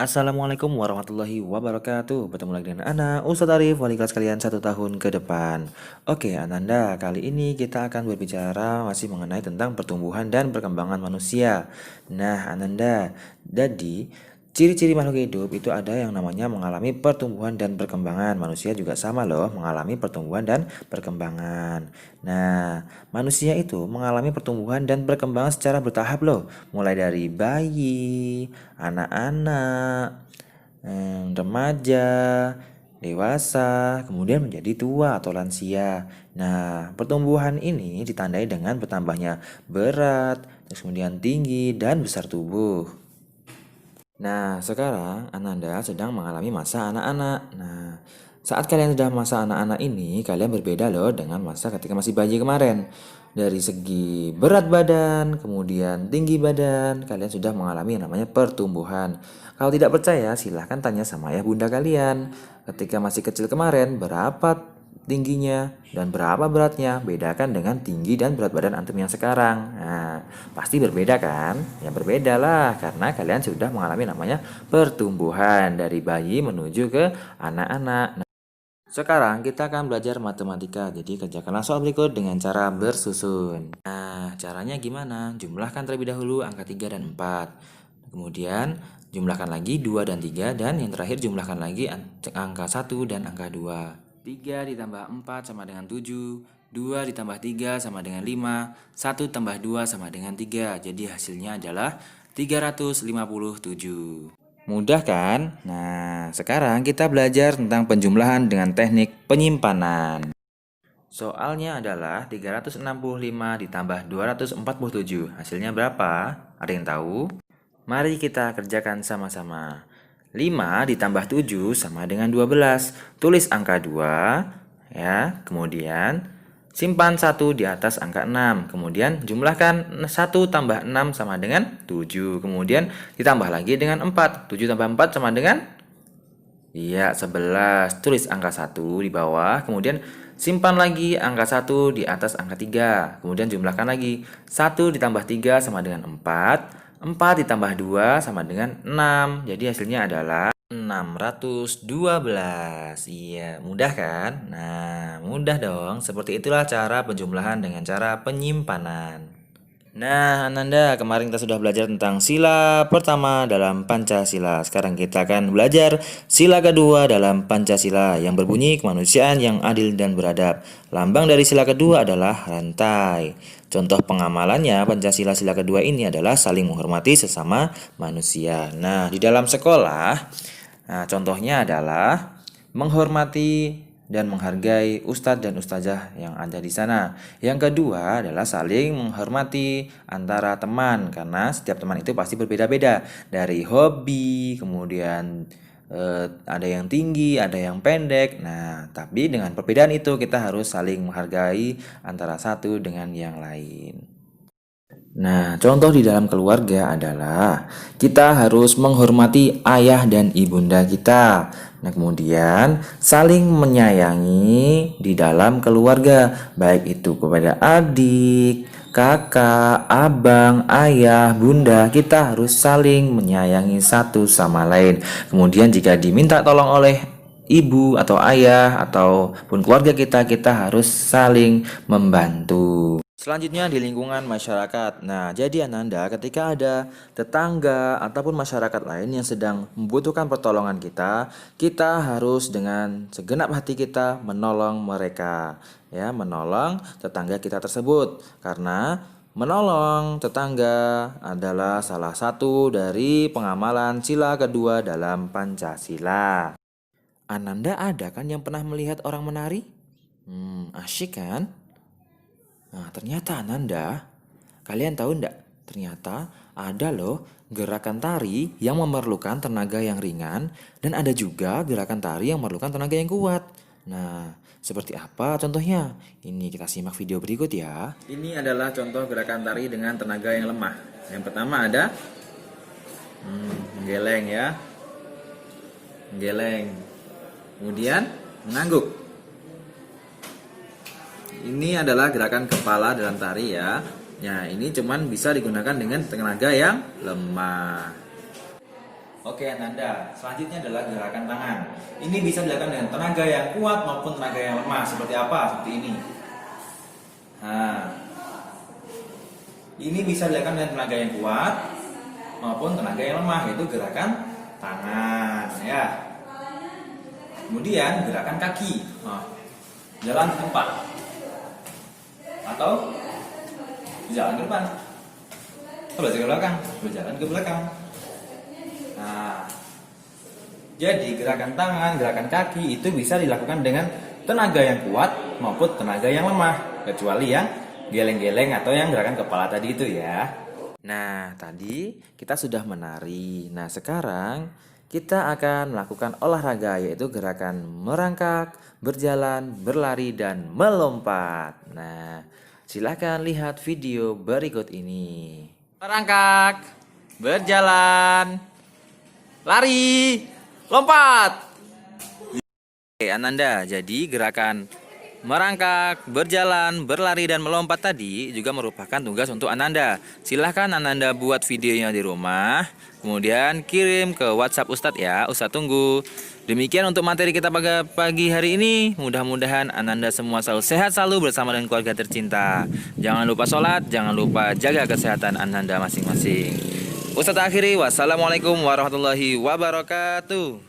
Assalamualaikum warahmatullahi wabarakatuh. Bertemu lagi dengan Ana, Ustadz Arif, wali kelas kalian 1 tahun ke depan. Oke, Ananda, kali ini kita akan berbicara masih mengenai tentang pertumbuhan dan perkembangan manusia. Nah, Ananda, jadi ciri-ciri makhluk hidup itu ada yang namanya mengalami pertumbuhan dan perkembangan. Manusia juga sama loh, mengalami pertumbuhan dan perkembangan. Nah, manusia itu mengalami pertumbuhan dan perkembangan secara bertahap loh, mulai dari bayi, anak-anak, remaja, dewasa, kemudian menjadi tua atau lansia. Nah, pertumbuhan ini ditandai dengan bertambahnya berat, terus kemudian tinggi dan besar tubuh. Nah, sekarang Ananda sedang mengalami masa anak-anak. Nah, saat kalian sedang masa anak-anak ini, kalian berbeda loh dengan masa ketika masih bayi kemarin. Dari segi berat badan, kemudian tinggi badan, kalian sudah mengalami yang namanya pertumbuhan. Kalau tidak percaya, silahkan tanya sama ayah bunda kalian. Ketika masih kecil kemarin, berapa tingginya dan berapa beratnya, bedakan dengan tinggi dan berat badan antum yang sekarang. Nah, pasti berbeda kan? Ya berbeda lah, karena kalian sudah mengalami namanya pertumbuhan dari bayi menuju ke anak-anak. Nah, sekarang kita akan belajar matematika, jadi kerjakanlah soal berikut dengan cara bersusun. Nah, caranya gimana? Jumlahkan terlebih dahulu angka 3 dan 4. Kemudian jumlahkan lagi 2 dan 3, dan yang terakhir jumlahkan lagi angka 1 dan angka 2. 3 ditambah 4 sama dengan 7, 2 ditambah 3 sama dengan 5, 1 tambah 2 sama dengan 3. Jadi hasilnya adalah 357. Mudah kan? Nah, sekarang kita belajar tentang penjumlahan dengan teknik penyimpanan. Soalnya adalah 365 ditambah 247. Hasilnya berapa? Ada yang tahu? Mari kita kerjakan sama-sama. 5 ditambah 7 sama dengan 12. Tulis angka 2, ya. Kemudian simpan 1 di atas angka 6. Kemudian jumlahkan 1 tambah 6 sama dengan 7. Kemudian ditambah lagi dengan 4. 7 tambah 4 sama dengan 11. Tulis angka 1 di bawah. Kemudian simpan lagi angka 1 di atas angka 3. Kemudian jumlahkan lagi. 1 ditambah 3 sama dengan 4. 4 ditambah 2 sama dengan 6. Jadi hasilnya adalah 612. Iya, mudah kan? Nah, mudah dong. Seperti itulah cara penjumlahan dengan cara penyimpanan. Nah, Ananda, kemarin kita sudah belajar tentang sila pertama dalam Pancasila. Sekarang kita akan belajar sila kedua dalam Pancasila yang berbunyi kemanusiaan yang adil dan beradab. Lambang dari sila kedua adalah rantai. Contoh pengamalannya Pancasila sila kedua ini adalah saling menghormati sesama manusia. Nah, di dalam sekolah, contohnya adalah menghormati dan menghargai ustadz dan ustazah yang ada di sana. Yang kedua adalah saling menghormati antara teman, karena setiap teman itu pasti berbeda-beda. Dari hobi, kemudian ada yang tinggi, ada yang pendek. Nah, tapi dengan perbedaan itu kita harus saling menghargai antara satu dengan yang lain. Nah, contoh di dalam keluarga adalah kita harus menghormati ayah dan ibunda kita. Nah, kemudian saling menyayangi di dalam keluarga, baik itu kepada adik, kakak, abang, ayah, bunda. Kita harus saling menyayangi satu sama lain. Kemudian jika diminta tolong oleh ibu atau ayah ataupun keluarga kita, kita harus saling membantu. Selanjutnya di lingkungan masyarakat. Nah, jadi Ananda, ketika ada tetangga ataupun masyarakat lain yang sedang membutuhkan pertolongan kita, kita harus dengan segenap hati kita menolong mereka, ya, menolong tetangga kita tersebut. Karena menolong tetangga adalah salah satu dari pengamalan sila kedua dalam Pancasila. Ananda ada kan yang pernah melihat orang menari? Asyik kan? Nah, ternyata Ananda, kalian tahu enggak? Ternyata ada loh gerakan tari yang memerlukan tenaga yang ringan, dan ada juga gerakan tari yang memerlukan tenaga yang kuat. Nah, seperti apa contohnya? Ini kita simak video berikut ya. Ini adalah contoh gerakan tari dengan tenaga yang lemah. Yang pertama ada menggeleng ya. Menggeleng. Kemudian mengangguk. Ini adalah gerakan kepala dalam tari ya. Ya, ini cuman bisa digunakan dengan tenaga yang lemah. Oke, Ananda. Selanjutnya adalah gerakan tangan. Ini bisa dilakukan dengan tenaga yang kuat maupun tenaga yang lemah. Seperti apa? Seperti ini. Nah, ini bisa dilakukan dengan tenaga yang kuat maupun tenaga yang lemah, yaitu gerakan tangan, ya. Kemudian gerakan kaki. Nah, jalan ke depan atau jalan ke depan. Berjalan ke belakang, berjalan ke belakang. Nah, jadi gerakan tangan, gerakan kaki itu bisa dilakukan dengan tenaga yang kuat maupun tenaga yang lemah, kecuali yang geleng-geleng atau yang gerakan kepala tadi itu ya. Nah, tadi kita sudah menari. Nah, sekarang kita akan melakukan olahraga, yaitu gerakan merangkak, berjalan, berlari, dan melompat. Nah, silakan lihat video berikut ini. Merangkak, berjalan, lari, lompat. Oke, Ananda, jadi gerakan merangkak, berjalan, berlari, dan melompat tadi juga merupakan tugas untuk Ananda. Silahkan Ananda buat videonya di rumah, kemudian kirim ke WhatsApp Ustadz ya. Ustadz tunggu. Demikian untuk materi kita pagi hari ini. Mudah-mudahan Ananda semua selalu sehat selalu bersama dengan keluarga tercinta. Jangan lupa sholat, jangan lupa jaga kesehatan Ananda masing-masing. Ustadz akhiri, wassalamualaikum warahmatullahi wabarakatuh.